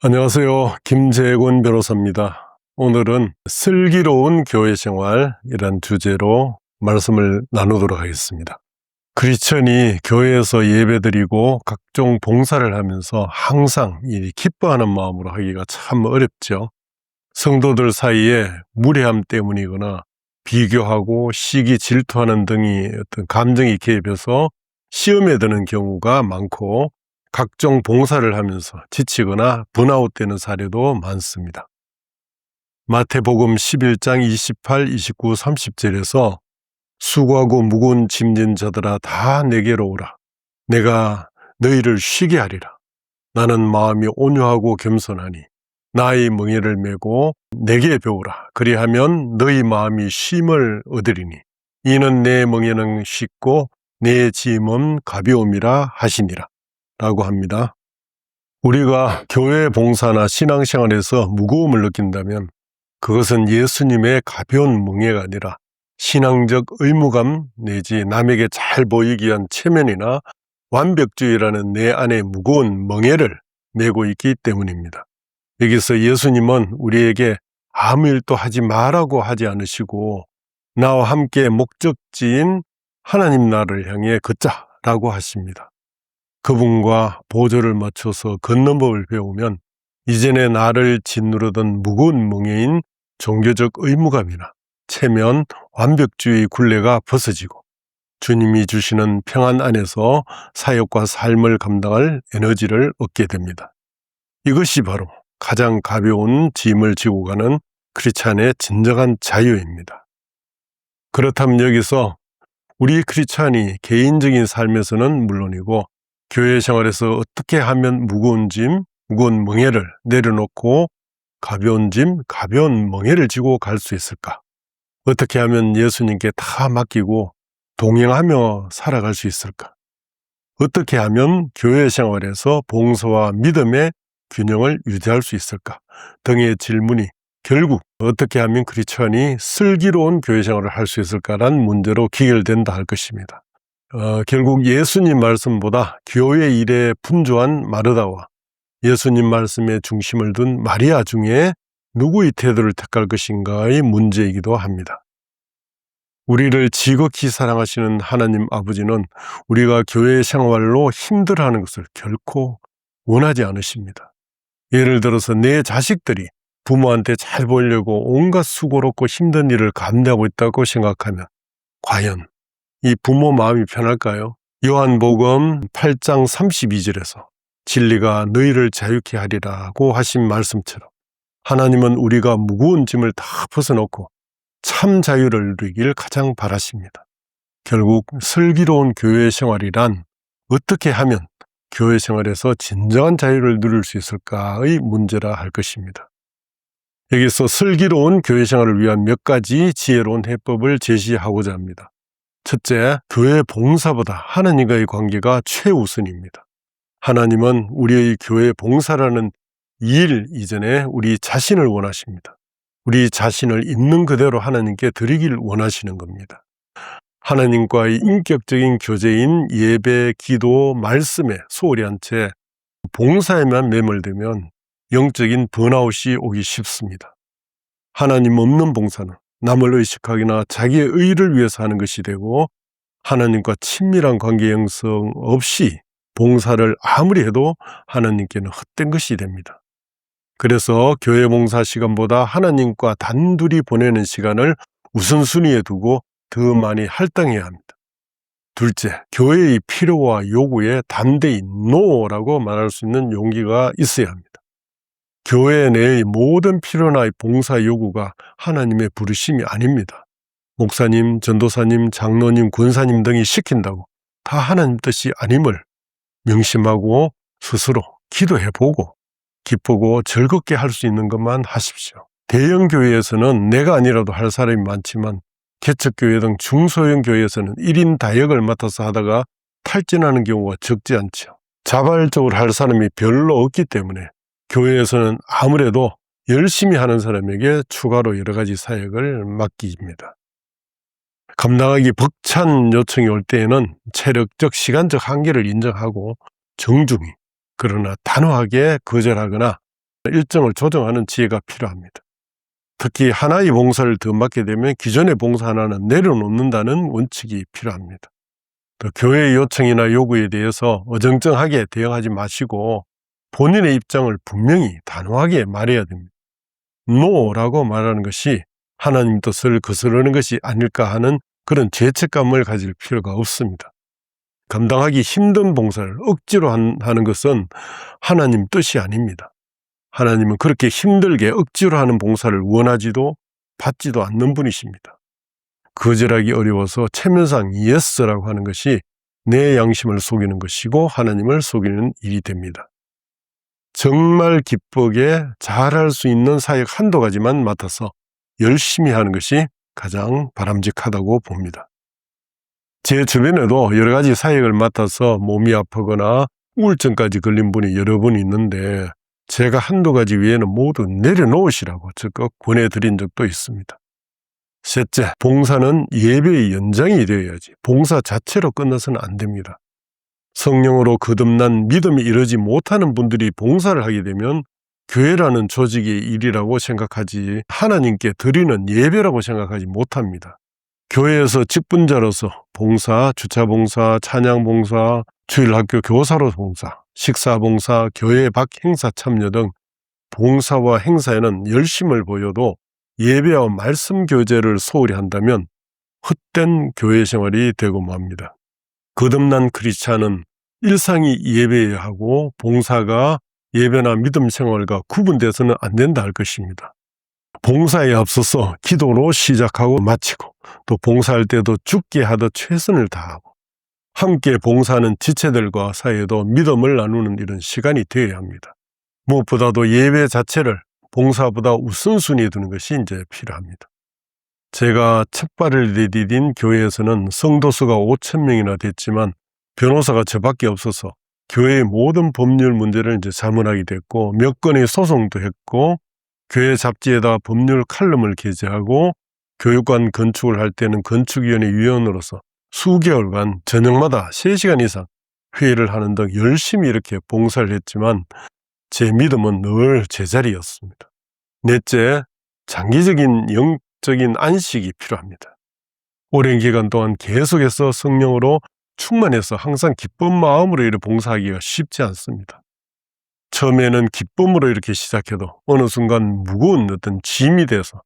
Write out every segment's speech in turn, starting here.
안녕하세요. 김재곤 변호사입니다. 오늘은 슬기로운 교회 생활이란 주제로 말씀을 나누도록 하겠습니다. 크리스천이 교회에서 예배드리고 각종 봉사를 하면서 항상 기뻐하는 마음으로 하기가 참 어렵죠. 성도들 사이에 무례함 때문이거나 비교하고 시기 질투하는 등의 어떤 감정이 개입해서 시험에 드는 경우가 많고, 각종 봉사를 하면서 지치거나 번아웃되는 사례도 많습니다. 마태복음 11장 28, 29, 30절에서 수고하고 무거운 짐진 자들아 다 내게로 오라. 내가 너희를 쉬게 하리라. 나는 마음이 온유하고 겸손하니 나의 멍에를 메고 내게 배우라. 그리하면 너희 마음이 쉼을 얻으리니 이는 내 멍에는 쉽고 내 짐은 가벼움이라 하시니라 라고 합니다. 우리가 교회 봉사나 신앙생활에서 무거움을 느낀다면 그것은 예수님의 가벼운 멍에가 아니라 신앙적 의무감 내지 남에게 잘 보이기 위한 체면이나 완벽주의라는 내 안에 무거운 멍에를 메고 있기 때문입니다. 여기서 예수님은 우리에게 아무 일도 하지 말라고 하지 않으시고 나와 함께 목적지인 하나님 나라를 향해 걷자라고 하십니다. 그분과 보조를 맞춰서 걷는 법을 배우면 이전에 나를 짓누르던 무거운 멍에인 종교적 의무감이나 체면, 완벽주의 굴레가 벗어지고 주님이 주시는 평안 안에서 사역과 삶을 감당할 에너지를 얻게 됩니다. 이것이 바로 가장 가벼운 짐을 지고 가는 크리스찬의 진정한 자유입니다. 그렇다면 여기서 우리 크리스찬이 개인적인 삶에서는 물론이고 교회 생활에서 어떻게 하면 무거운 짐, 무거운 멍에를 내려놓고 가벼운 짐, 가벼운 멍에를 지고 갈 수 있을까? 어떻게 하면 예수님께 다 맡기고 동행하며 살아갈 수 있을까? 어떻게 하면 교회 생활에서 봉사와 믿음의 균형을 유지할 수 있을까? 등의 질문이 결국 어떻게 하면 크리스천이 슬기로운 교회 생활을 할 수 있을까라는 문제로 귀결된다 할 것입니다. 결국 예수님 말씀보다 교회 일에 분주한 마르다와 예수님 말씀에 중심을 둔 마리아 중에 누구의 태도를 택할 것인가의 문제이기도 합니다. 우리를 지극히 사랑하시는 하나님 아버지는 우리가 교회 생활로 힘들어하는 것을 결코 원하지 않으십니다. 예를 들어서 내 자식들이 부모한테 잘 보이려고 온갖 수고롭고 힘든 일을 감내하고 있다고 생각하면 과연 이 부모 마음이 편할까요? 요한복음 8장 32절에서 진리가 너희를 자유케 하리라고 하신 말씀처럼 하나님은 우리가 무거운 짐을 다 벗어놓고 참 자유를 누리길 가장 바라십니다. 결국 슬기로운 교회 생활이란 어떻게 하면 교회 생활에서 진정한 자유를 누릴 수 있을까의 문제라 할 것입니다. 여기서 슬기로운 교회 생활을 위한 몇 가지 지혜로운 해법을 제시하고자 합니다. 첫째, 교회 봉사보다 하나님과의 관계가 최우선입니다. 하나님은 우리의 교회 봉사라는 일 이전에 우리 자신을 원하십니다. 우리 자신을 있는 그대로 하나님께 드리길 원하시는 겁니다. 하나님과의 인격적인 교제인 예배, 기도, 말씀에 소홀히 한 채 봉사에만 매몰되면 영적인 번아웃이 오기 쉽습니다. 하나님 없는 봉사는 남을 의식하기나 자기의 의를 위해서 하는 것이 되고 하나님과 친밀한 관계 형성 없이 봉사를 아무리 해도 하나님께는 헛된 것이 됩니다. 그래서 교회 봉사 시간보다 하나님과 단둘이 보내는 시간을 우선순위에 두고 더 많이 할당해야 합니다. 둘째, 교회의 필요와 요구에 담대히 노라고 말할 수 있는 용기가 있어야 합니다. 교회 내의 모든 필요나 봉사 요구가 하나님의 부르심이 아닙니다. 목사님, 전도사님, 장로님, 권사님 등이 시킨다고 다 하나님 뜻이 아님을 명심하고 스스로 기도해보고 기쁘고 즐겁게 할 수 있는 것만 하십시오. 대형 교회에서는 내가 아니라도 할 사람이 많지만 개척교회 등 중소형 교회에서는 1인 다역을 맡아서 하다가 탈진하는 경우가 적지 않죠. 자발적으로 할 사람이 별로 없기 때문에 교회에서는 아무래도 열심히 하는 사람에게 추가로 여러 가지 사역을 맡깁니다. 감당하기 벅찬 요청이 올 때에는 체력적, 시간적 한계를 인정하고 정중히, 그러나 단호하게 거절하거나 일정을 조정하는 지혜가 필요합니다. 특히 하나의 봉사를 더 맡게 되면 기존의 봉사 하나는 내려놓는다는 원칙이 필요합니다. 또 교회의 요청이나 요구에 대해서 어정쩡하게 대응하지 마시고 본인의 입장을 분명히 단호하게 말해야 됩니다. 노라고 말하는 것이 하나님 뜻을 거스르는 것이 아닐까 하는 그런 죄책감을 가질 필요가 없습니다. 감당하기 힘든 봉사를 억지로 하는 것은 하나님 뜻이 아닙니다. 하나님은 그렇게 힘들게 억지로 하는 봉사를 원하지도 받지도 않는 분이십니다. 거절하기 어려워서 체면상 예스라고 하는 것이 내 양심을 속이는 것이고 하나님을 속이는 일이 됩니다. 정말 기쁘게 잘할 수 있는 사역 한두 가지만 맡아서 열심히 하는 것이 가장 바람직하다고 봅니다. 제 주변에도 여러 가지 사역을 맡아서 몸이 아프거나 우울증까지 걸린 분이 여러 분 있는데 제가 한두 가지 외에는 모두 내려놓으시라고 적극 권해드린 적도 있습니다. 셋째, 봉사는 예배의 연장이 되어야지 봉사 자체로 끝나서는 안 됩니다. 성령으로 거듭난 믿음이 이르지 못하는 분들이 봉사를 하게 되면 교회라는 조직의 일이라고 생각하지 하나님께 드리는 예배라고 생각하지 못합니다. 교회에서 직분자로서 봉사, 주차봉사, 찬양봉사, 주일학교 교사로 봉사, 식사봉사, 교회 밖 행사 참여 등 봉사와 행사에는 열심을 보여도 예배와 말씀 교제를 소홀히 한다면 헛된 교회 생활이 되고 맙니다. 거듭난 크리스찬은 일상이 예배여야 하고 봉사가 예배나 믿음 생활과 구분돼서는 안 된다 할 것입니다. 봉사에 앞서서 기도로 시작하고 마치고 또 봉사할 때도 죽게 하듯 최선을 다하고 함께 봉사하는 지체들과 사이에도 믿음을 나누는 이런 시간이 되어야 합니다. 무엇보다도 예배 자체를 봉사보다 우선순위에 두는 것이 이제 필요합니다. 제가 첫 발을 내디딘 교회에서는 성도 수가 5,000명이나 됐지만 변호사가 저밖에 없어서 교회의 모든 법률 문제를 이제 자문하게 됐고 몇 건의 소송도 했고 교회 잡지에다 법률 칼럼을 게재하고 교육관 건축을 할 때는 건축위원회 위원으로서 수개월간 저녁마다 3시간 이상 회의를 하는 등 열심히 이렇게 봉사를 했지만 제 믿음은 늘 제자리였습니다. 넷째, 장기적인 영적인 안식이 필요합니다. 오랜 기간 동안 계속해서 성령으로 충만해서 항상 기쁜 마음으로 이렇게 봉사하기가 쉽지 않습니다. 처음에는 기쁨으로 이렇게 시작해도 어느 순간 무거운 어떤 짐이 돼서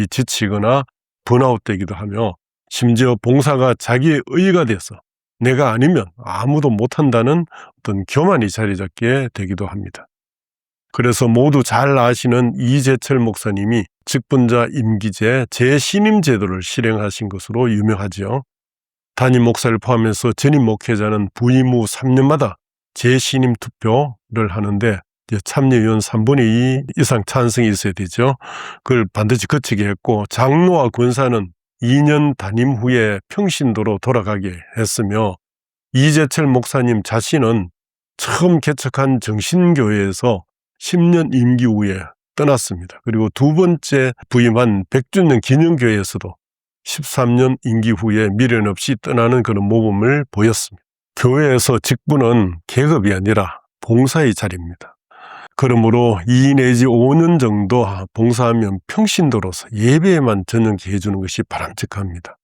지치거나 번아웃되기도 하며 심지어 봉사가 자기의 의의가 돼서 내가 아니면 아무도 못한다는 어떤 교만이 자리 잡게 되기도 합니다. 그래서 모두 잘 아시는 이재철 목사님이 직분자 임기제 재신임 제도를 실행하신 것으로 유명하지요. 담임 목사를 포함해서 전임 목회자는 부임 후 3년마다 재신임 투표를 하는데 참여위원 3분의 2 이상 찬성이 있어야 되죠. 그걸 반드시 거치게 했고 장로와 권사는 2년 담임 후에 평신도로 돌아가게 했으며 이재철 목사님 자신은 처음 개척한 정신교회에서 10년 임기 후에 떠났습니다. 그리고 두 번째 부임한 백주년 기념교회에서도 13년 임기 후에 미련 없이 떠나는 그런 모범을 보였습니다. 교회에서 직분은 계급이 아니라 봉사의 자리입니다. 그러므로 2 내지 5년 정도 봉사하면 평신도로서 예배에만 전념해 주는 것이 바람직합니다.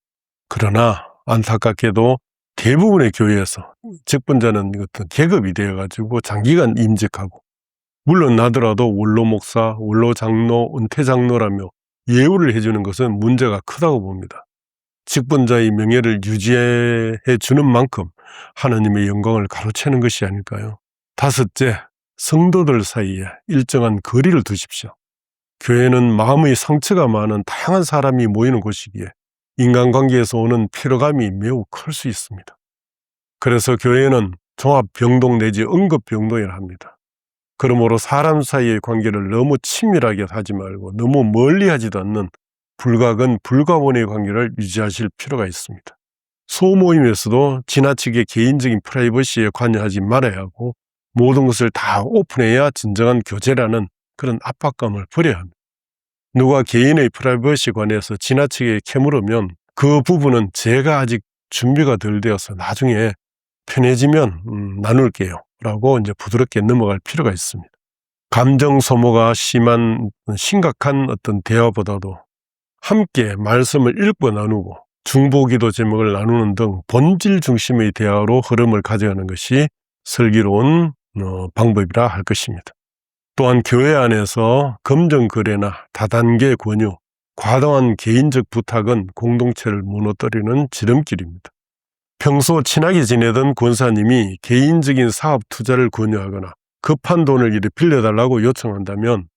그러나 안타깝게도 대부분의 교회에서 직분자는 어떤 계급이 되어가지고 장기간 임직하고 물론 나더라도 원로 목사, 원로 장로, 은퇴 장로라며 예우를 해주는 것은 문제가 크다고 봅니다. 직분자의 명예를 유지해 주는 만큼 하나님의 영광을 가로채는 것이 아닐까요? 다섯째, 성도들 사이에 일정한 거리를 두십시오. 교회는 마음의 상처가 많은 다양한 사람이 모이는 곳이기에 인간관계에서 오는 피로감이 매우 클 수 있습니다. 그래서 교회는 종합병동 내지 응급병동이라 합니다. 그러므로 사람 사이의 관계를 너무 친밀하게 하지 말고 너무 멀리하지도 않는 불가근 불가원의 관계를 유지하실 필요가 있습니다. 소모임에서도 지나치게 개인적인 프라이버시에 관여하지 말아야 하고 모든 것을 다 오픈해야 진정한 교제라는 그런 압박감을 버려야 합니다. 누가 개인의 프라이버시에 관해서 지나치게 캐물으면 그 부분은 제가 아직 준비가 덜 되어서 나중에 편해지면 나눌게요 라고 이제 부드럽게 넘어갈 필요가 있습니다. 감정 소모가 심한 심각한 어떤 대화보다도 함께 말씀을 읽고 나누고 중보기도 제목을 나누는 등 본질 중심의 대화로 흐름을 가져가는 것이 슬기로운 방법이라 할 것입니다. 또한 교회 안에서 금전거래나 다단계 권유, 과도한 개인적 부탁은 공동체를 무너뜨리는 지름길입니다. 평소 친하게 지내던 권사님이 개인적인 사업 투자를 권유하거나 급한 돈을 이리 빌려달라고 요청한다면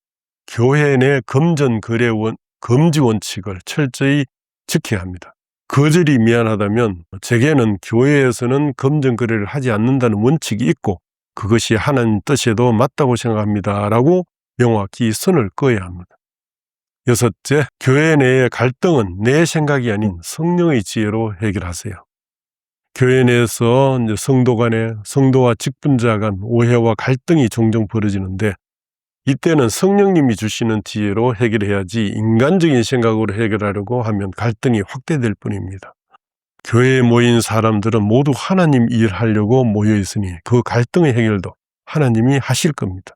교회 내 금전거래 금지 원칙을 철저히 지켜야 합니다. 거절이 미안하다면 제게는 교회에서는 금전거래를 하지 않는다는 원칙이 있고 그것이 하나님 뜻에도 맞다고 생각합니다. 라고 명확히 선을 그어야 합니다. 여섯째, 교회 내의 갈등은 내 생각이 아닌 성령의 지혜로 해결하세요. 교회 내에서 성도 간에 성도와 직분자 간 오해와 갈등이 종종 벌어지는데 이때는 성령님이 주시는 지혜로 해결해야지 인간적인 생각으로 해결하려고 하면 갈등이 확대될 뿐입니다. 교회에 모인 사람들은 모두 하나님 일하려고 모여 있으니 그 갈등의 해결도 하나님이 하실 겁니다.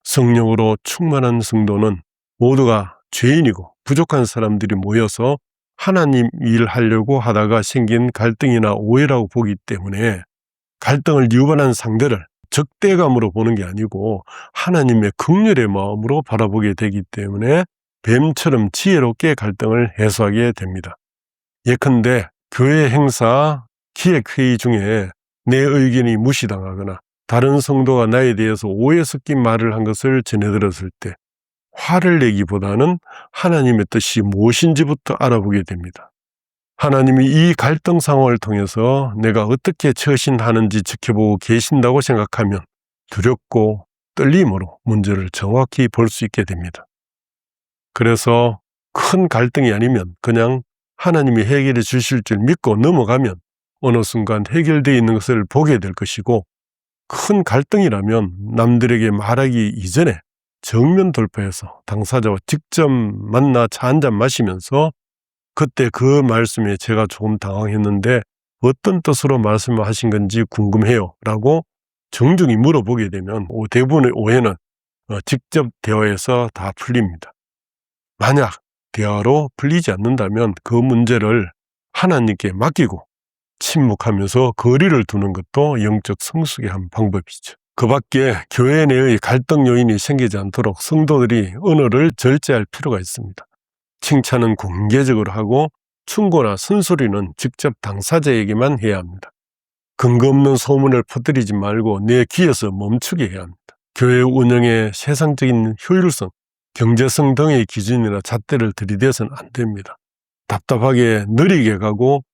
성령으로 충만한 성도는 모두가 죄인이고 부족한 사람들이 모여서 하나님 일하려고 하다가 생긴 갈등이나 오해라고 보기 때문에 갈등을 유발한 상대를 적대감으로 보는 게 아니고 하나님의 긍휼의 마음으로 바라보게 되기 때문에 뱀처럼 지혜롭게 갈등을 해소하게 됩니다. 예컨대 교회 행사, 기획회의 중에 내 의견이 무시당하거나 다른 성도가 나에 대해서 오해 섞인 말을 한 것을 전해들었을 때 화를 내기보다는 하나님의 뜻이 무엇인지부터 알아보게 됩니다. 하나님이 이 갈등 상황을 통해서 내가 어떻게 처신하는지 지켜보고 계신다고 생각하면 두렵고 떨림으로 문제를 정확히 볼 수 있게 됩니다. 그래서 큰 갈등이 아니면 그냥 하나님이 해결해 주실 줄 믿고 넘어가면 어느 순간 해결되어 있는 것을 보게 될 것이고 큰 갈등이라면 남들에게 말하기 이전에 정면 돌파해서 당사자와 직접 만나 차 한잔 마시면서 그때 그 말씀에 제가 조금 당황했는데 어떤 뜻으로 말씀을 하신 건지 궁금해요 라고 정중히 물어보게 되면 대부분의 오해는 직접 대화에서 다 풀립니다. 만약 대화로 풀리지 않는다면 그 문제를 하나님께 맡기고 침묵하면서 거리를 두는 것도 영적 성숙의 한 방법이죠. 그 밖에 교회 내의 갈등 요인이 생기지 않도록 성도들이 언어를 절제할 필요가 있습니다. 칭찬은 공개적으로 하고 충고나 쓴소리는 직접 당사자에게만 해야 합니다. 근거 없는 소문을 퍼뜨리지 말고 내 귀에서 멈추게 해야 합니다. 교회 운영의 세상적인 효율성, 경제성 등의 기준이나 잣대를 들이대서는 안 됩니다. 답답하게 느리게 가고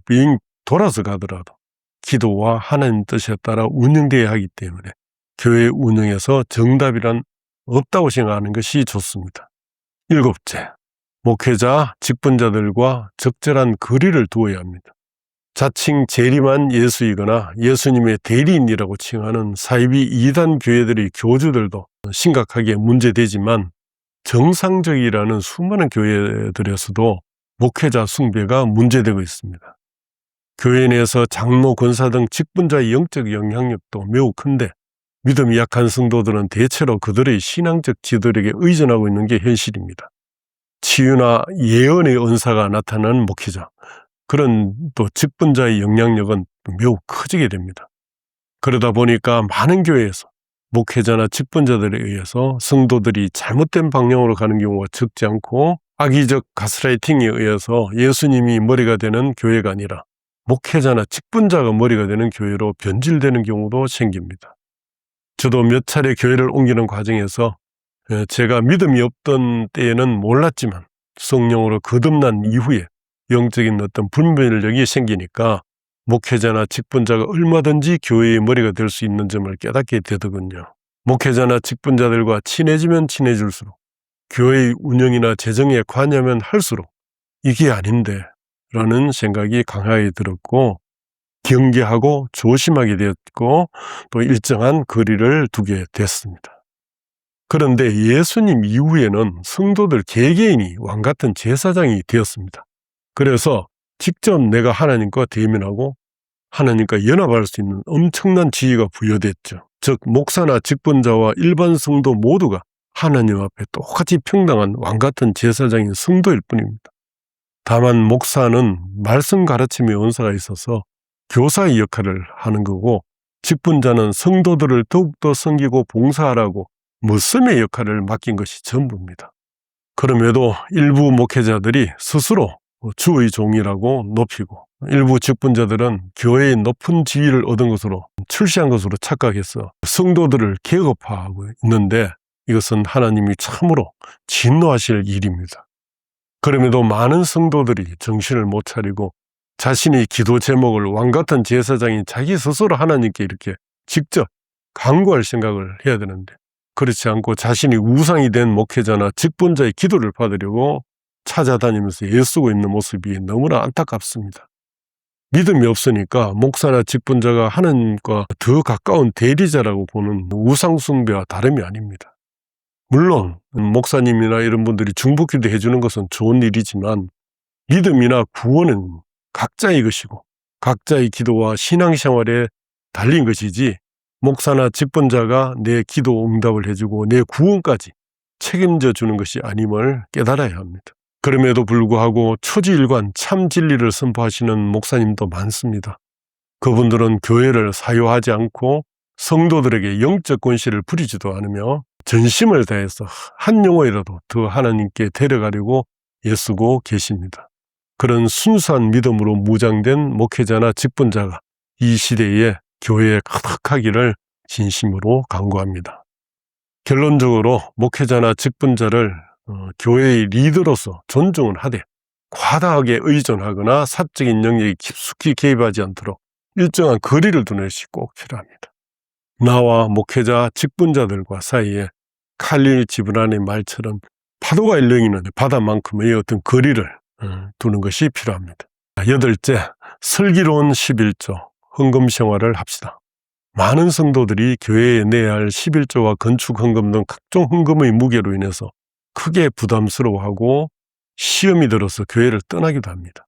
빙 돌아서 가더라도 기도와 하나님 뜻에 따라 운영되어야 하기 때문에 교회 운영에서 정답이란 없다고 생각하는 것이 좋습니다. 일곱째, 목회자, 직분자들과 적절한 거리를 두어야 합니다. 자칭 재림한 예수이거나 예수님의 대리인이라고 칭하는 사이비 이단 교회들의 교주들도 심각하게 문제되지만 정상적이라는 수많은 교회들에서도 목회자 숭배가 문제되고 있습니다. 교회 내에서 장로, 권사 등 직분자의 영적 영향력도 매우 큰데 믿음이 약한 성도들은 대체로 그들의 신앙적 지도력에 의존하고 있는 게 현실입니다. 치유나 예언의 은사가 나타나는 목회자, 그런 또 직분자의 영향력은 매우 커지게 됩니다. 그러다 보니까 많은 교회에서 목회자나 직분자들에 의해서 성도들이 잘못된 방향으로 가는 경우가 적지 않고 악의적 가스라이팅에 의해서 예수님이 머리가 되는 교회가 아니라 목회자나 직분자가 머리가 되는 교회로 변질되는 경우도 생깁니다. 저도 몇 차례 교회를 옮기는 과정에서 제가 믿음이 없던 때에는 몰랐지만 성령으로 거듭난 이후에 영적인 어떤 분별력이 생기니까 목회자나 직분자가 얼마든지 교회의 머리가 될 수 있는 점을 깨닫게 되더군요. 목회자나 직분자들과 친해지면 친해질수록 교회의 운영이나 재정에 관여하면 할수록 이게 아닌데 라는 생각이 강하게 들었고 경계하고 조심하게 되었고 또 일정한 거리를 두게 됐습니다. 그런데 예수님 이후에는 성도들 개개인이 왕같은 제사장이 되었습니다. 그래서 직접 내가 하나님과 대면하고 하나님과 연합할 수 있는 엄청난 지혜가 부여됐죠. 즉 목사나 직분자와 일반 성도 모두가 하나님 앞에 똑같이 평등한 왕같은 제사장인 성도일 뿐입니다. 다만 목사는 말씀 가르침의 은사가 있어서 교사의 역할을 하는 거고, 직분자는 성도들을 더욱더 섬기고 봉사하라고 머슴의 역할을 맡긴 것이 전부입니다. 그럼에도 일부 목회자들이 스스로 주의 종이라고 높이고, 일부 직분자들은 교회의 높은 지위를 얻은 것으로 출세한 것으로 착각해서 성도들을 계급화하고 있는데, 이것은 하나님이 참으로 진노하실 일입니다. 그럼에도 많은 성도들이 정신을 못 차리고 자신의 기도 제목을 왕같은 제사장인 자기 스스로 하나님께 이렇게 직접 간구할 생각을 해야 되는데, 그렇지 않고 자신이 우상이 된 목회자나 직분자의 기도를 받으려고 찾아다니면서 애쓰고 있는 모습이 너무나 안타깝습니다. 믿음이 없으니까 목사나 직분자가 하나님과 더 가까운 대리자라고 보는 우상 숭배와 다름이 아닙니다. 물론 목사님이나 이런 분들이 중보기도 해주는 것은 좋은 일이지만, 믿음이나 구원은 각자의 것이고 각자의 기도와 신앙생활에 달린 것이지, 목사나 직분자가 내 기도 응답을 해주고 내 구원까지 책임져 주는 것이 아님을 깨달아야 합니다. 그럼에도 불구하고 초지일관 참 진리를 선포하시는 목사님도 많습니다. 그분들은 교회를 사유하지 않고 성도들에게 영적 권세를 부리지도 않으며 전심을 다해서 한 영혼이라도 더 하나님께 데려가려고 애쓰고 계십니다. 그런 순수한 믿음으로 무장된 목회자나 직분자가 이 시대에 교회에 가득하기를 진심으로 간구합니다. 결론적으로 목회자나 직분자를 교회의 리더로서 존중을 하되 과다하게 의존하거나 사적인 영역에 깊숙이 개입하지 않도록 일정한 거리를 두는 것이 꼭 필요합니다. 나와 목회자, 직분자들과 사이에 칼릴 지브란의 말처럼 파도가 일렁이는 바다만큼의 어떤 거리를 두는 것이 필요합니다. 8째, 슬기로운 11조, 헌금 생활을 합시다. 많은 성도들이 교회에 내야 할 11조와 건축 헌금 등 각종 헌금의 무게로 인해서 크게 부담스러워하고 시험이 들어서 교회를 떠나기도 합니다.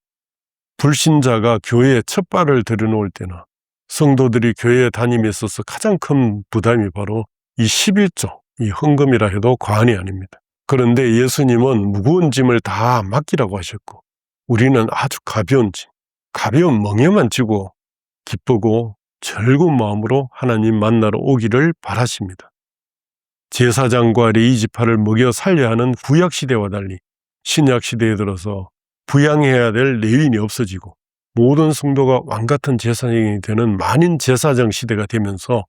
불신자가 교회에 첫 발을 들여놓을 때나 성도들이 교회에 다님에 있어서 가장 큰 부담이 바로 이 11조, 이 헌금이라 해도 과언이 아닙니다. 그런데 예수님은 무거운 짐을 다 맡기라고 하셨고, 우리는 아주 가벼운 짐, 가벼운 멍에만 지고 기쁘고 즐거운 마음으로 하나님 만나러 오기를 바라십니다. 제사장과 레위 지파를 먹여 살려야 하는 구약시대와 달리 신약시대에 들어서 부양해야 될 레위인이 없어지고 모든 성도가 왕같은 제사장이 되는 만인 제사장 시대가 되면서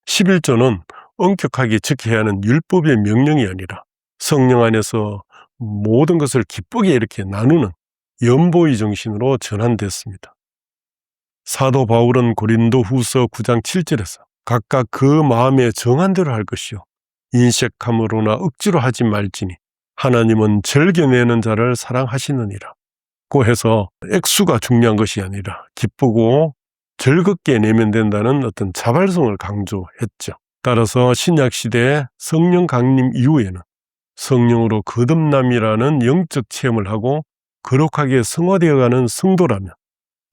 11조는 엄격하게 지켜야 하는 율법의 명령이 아니라 성령 안에서 모든 것을 기쁘게 이렇게 나누는 연보의 정신으로 전환됐습니다. 사도 바울은 고린도 후서 9장 7절에서 각각 그 마음에 정한 대로 할 것이요 인색함으로나 억지로 하지 말지니 하나님은 즐겨내는 자를 사랑하시느니라 고 해서 액수가 중요한 것이 아니라 기쁘고 즐겁게 내면 된다는 어떤 자발성을 강조했죠. 따라서 신약시대의 성령 강림 이후에는 성령으로 거듭남이라는 영적 체험을 하고 거룩하게 성화되어가는 성도라면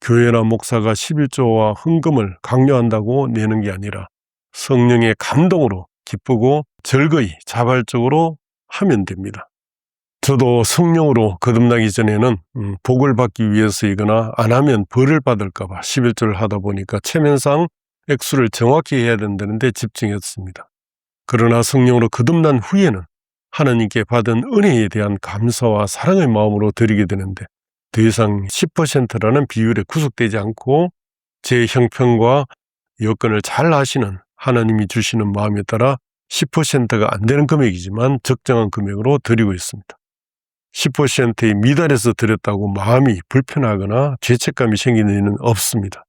교회나 목사가 11조와 헌금을 강요한다고 내는 게 아니라 성령의 감동으로 기쁘고 즐거이 자발적으로 하면 됩니다. 저도 성령으로 거듭나기 전에는 복을 받기 위해서이거나 안 하면 벌을 받을까 봐 11조를 하다 보니까 체면상 액수를 정확히 해야 된다는데 집중했습니다. 그러나 성령으로 거듭난 후에는 하나님께 받은 은혜에 대한 감사와 사랑의 마음으로 드리게 되는데 더 이상 10%라는 비율에 구속되지 않고 제 형편과 여건을 잘 아시는 하나님이 주시는 마음에 따라 10%가 안 되는 금액이지만 적정한 금액으로 드리고 있습니다. 10%에 미달해서 드렸다고 마음이 불편하거나 죄책감이 생기는 일은 없습니다.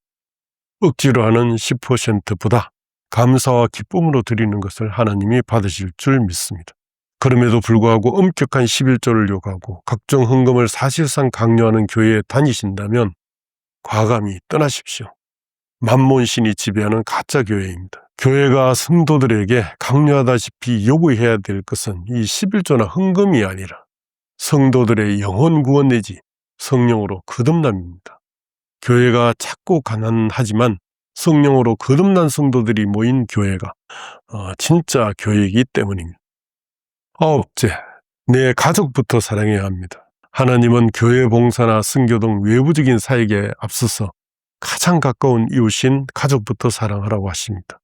억지로 하는 10%보다 감사와 기쁨으로 드리는 것을 하나님이 받으실 줄 믿습니다. 그럼에도 불구하고 엄격한 11조를 요구하고 각종 헌금을 사실상 강요하는 교회에 다니신다면 과감히 떠나십시오. 만몬신이 지배하는 가짜 교회입니다. 교회가 성도들에게 강요하다시피 요구해야 될 것은 이 11조나 헌금이 아니라 성도들의 영혼 구원 내지 성령으로 거듭남입니다. 교회가 작고 가난하지만 성령으로 거듭난 성도들이 모인 교회가 진짜 교회이기 때문입니다. 아홉째, 내 가족부터 사랑해야 합니다. 하나님은 교회 봉사나 선교 등 외부적인 사역에 앞서서 가장 가까운 이웃인 가족부터 사랑하라고 하십니다.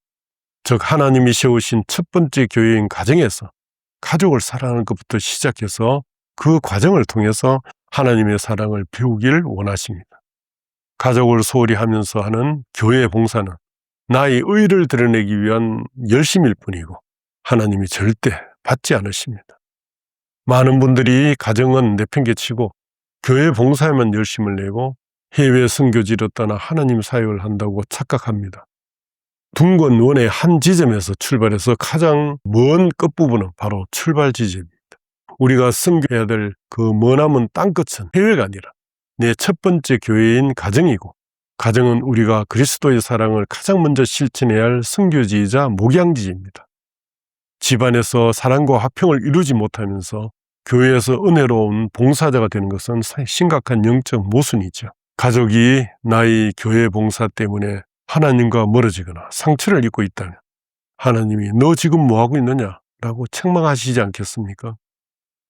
즉 하나님이 세우신 첫 번째 교회인 가정에서 가족을 사랑하는 것부터 시작해서 그 과정을 통해서 하나님의 사랑을 배우길 원하십니다. 가족을 소홀히 하면서 하는 교회 봉사는 나의 의를 드러내기 위한 열심일 뿐이고 하나님이 절대 받지 않으십니다. 많은 분들이 가정은 내팽개치고 교회 봉사에만 열심을 내고 해외 선교지로 떠나 하나님 사역을 한다고 착각합니다. 둥근 원의 한 지점에서 출발해서 가장 먼 끝부분은 바로 출발 지점입니다. 우리가 선교해야 될 그 머나먼 땅끝은 해외가 아니라 내 첫 번째 교회인 가정이고, 가정은 우리가 그리스도의 사랑을 가장 먼저 실천해야 할 선교지이자 목양지입니다. 집안에서 사랑과 화평을 이루지 못하면서 교회에서 은혜로운 봉사자가 되는 것은 심각한 영적 모순이죠. 가족이 나의 교회 봉사 때문에 하나님과 멀어지거나 상처를 입고 있다면 하나님이 너 지금 뭐하고 있느냐? 라고 책망하시지 않겠습니까?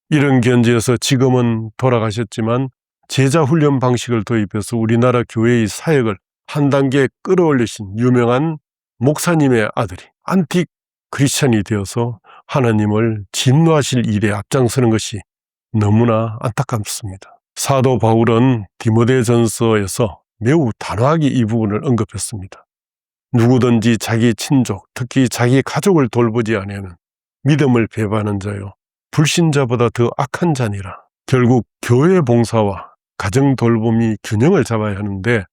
이런 견지에서 지금은 돌아가셨지만 제자 훈련 방식을 도입해서 우리나라 교회의 사역을 한 단계 끌어올리신 유명한 목사님의 아들이 안티 크리스천이 되어서 하나님을 진노하실 일에 앞장서는 것이 너무나 안타깝습니다. 사도 바울은 디모데전서에서 매우 단호하게 이 부분을 언급했습니다. 누구든지 자기 친족, 특히 자기 가족을 돌보지 아니하는 믿음을 배반하는 자요, 불신자보다 더 악한 자니라. 결국 교회 봉사와 가정 돌봄이 균형을 잡아야 하는데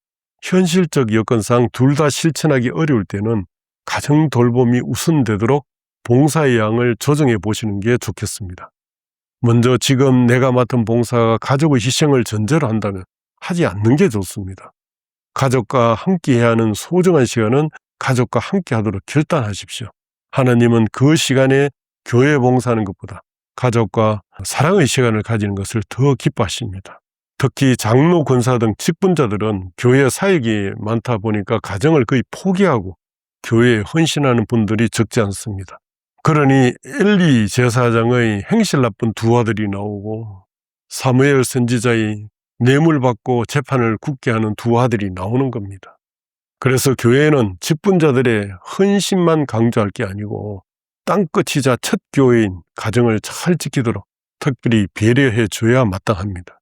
현실적 여건상 둘 다 실천하기 어려울 때는 가정 돌봄이 우선되도록 봉사의 양을 조정해 보시는 게 좋겠습니다. 먼저 지금 내가 맡은 봉사가 가족의 희생을 전제로 한다면 하지 않는 게 좋습니다. 가족과 함께 해야 하는 소중한 시간은 가족과 함께 하도록 결단하십시오. 하나님은 그 시간에 교회 봉사하는 것보다 가족과 사랑의 시간을 가지는 것을 더 기뻐하십니다. 특히 장로, 권사 등 직분자들은 교회 사역이 많다 보니까 가정을 거의 포기하고 교회에 헌신하는 분들이 적지 않습니다. 그러니 엘리 제사장의 행실 나쁜 두 아들이 나오고 사무엘 선지자의 뇌물받고 재판을 굳게 하는 두 아들이 나오는 겁니다. 그래서 교회는 직분자들의 헌신만 강조할 게 아니고 땅끝이자 첫 교회인 가정을 잘 지키도록 특별히 배려해 줘야 마땅합니다.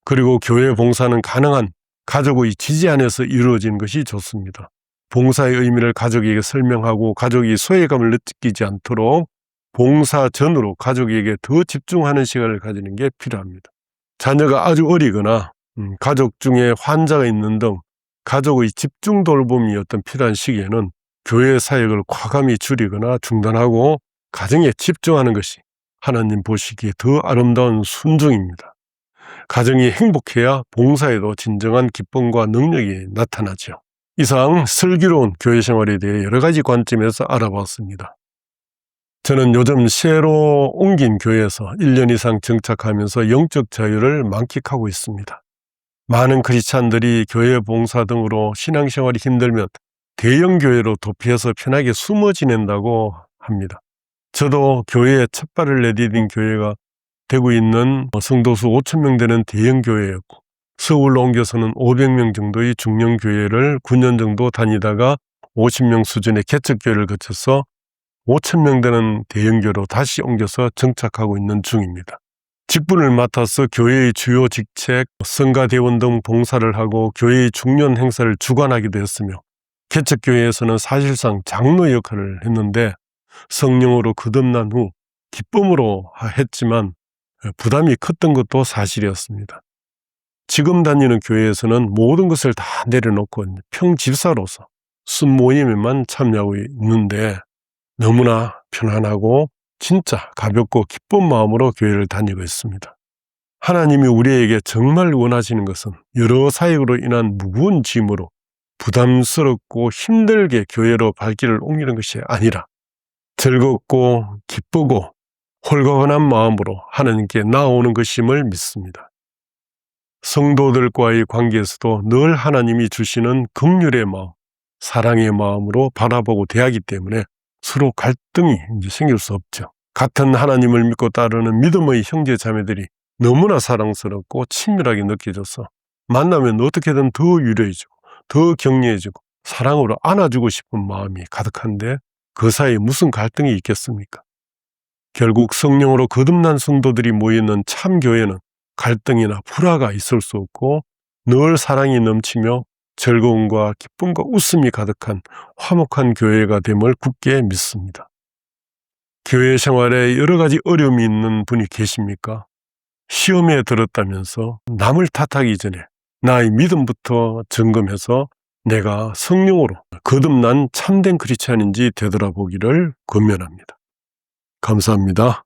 그리고 교회 봉사는 가능한 가족의 지지 안에서 이루어지는 것이 좋습니다. 봉사의 의미를 가족에게 설명하고 가족이 소외감을 느끼지 않도록 봉사 전으로 가족에게 더 집중하는 시간을 가지는 게 필요합니다. 자녀가 아주 어리거나 가족 중에 환자가 있는 등 가족의 집중 돌봄이 어떤 필요한 시기에는 교회 사역을 과감히 줄이거나 중단하고 가정에 집중하는 것이 하나님 보시기에 더 아름다운 순종입니다. 가정이 행복해야 봉사에도 진정한 기쁨과 능력이 나타나죠. 이상 슬기로운 교회 생활에 대해 여러 가지 관점에서 알아봤습니다. 저는 요즘 새로 옮긴 교회에서 1년 이상 정착하면서 영적 자유를 만끽하고 있습니다. 많은 크리스찬들이 교회 봉사 등으로 신앙생활이 힘들면 대형 교회로 도피해서 편하게 숨어 지낸다고 합니다. 저도 교회에 첫 발을 내디딘 교회가 대구에 있는 성도수 5,000명 되는 대형 교회였고, 서울로 옮겨서는 500명 정도의 중형 교회를 9년 정도 다니다가 50명 수준의 개척교회를 거쳐서 5,000명 되는 대형 교회로 다시 옮겨서 정착하고 있는 중입니다. 직분을 맡아서 교회의 주요 직책, 성가대원 등 봉사를 하고 교회의 중요한 행사를 주관하기도 했으며, 개척교회에서는 사실상 장로 역할을 했는데 성령으로 거듭난 후 기쁨으로 했지만 부담이 컸던 것도 사실이었습니다. 지금 다니는 교회에서는 모든 것을 다 내려놓고 평집사로서 순모임에만 참여하고 있는데 너무나 편안하고 진짜 가볍고 기쁜 마음으로 교회를 다니고 있습니다. 하나님이 우리에게 정말 원하시는 것은 여러 사역으로 인한 무거운 짐으로 부담스럽고 힘들게 교회로 발길을 옮기는 것이 아니라 즐겁고 기쁘고 홀가분한 마음으로 하나님께 나아오는 것임을 믿습니다. 성도들과의 관계에서도 늘 하나님이 주시는 긍휼의 마음, 사랑의 마음으로 바라보고 대하기 때문에 서로 갈등이 이제 생길 수 없죠. 같은 하나님을 믿고 따르는 믿음의 형제 자매들이 너무나 사랑스럽고 친밀하게 느껴져서 만나면 어떻게든 더 유려해지고 더 격려해지고 사랑으로 안아주고 싶은 마음이 가득한데 그 사이에 무슨 갈등이 있겠습니까? 결국 성령으로 거듭난 성도들이 모이는 참 교회는 갈등이나 불화가 있을 수 없고 늘 사랑이 넘치며 즐거움과 기쁨과 웃음이 가득한 화목한 교회가 됨을 굳게 믿습니다. 교회 생활에 여러 가지 어려움이 있는 분이 계십니까? 시험에 들었다면서 남을 탓하기 전에 나의 믿음부터 점검해서 내가 성령으로 거듭난 참된 크리스찬인지 되돌아보기를 권면합니다. 감사합니다.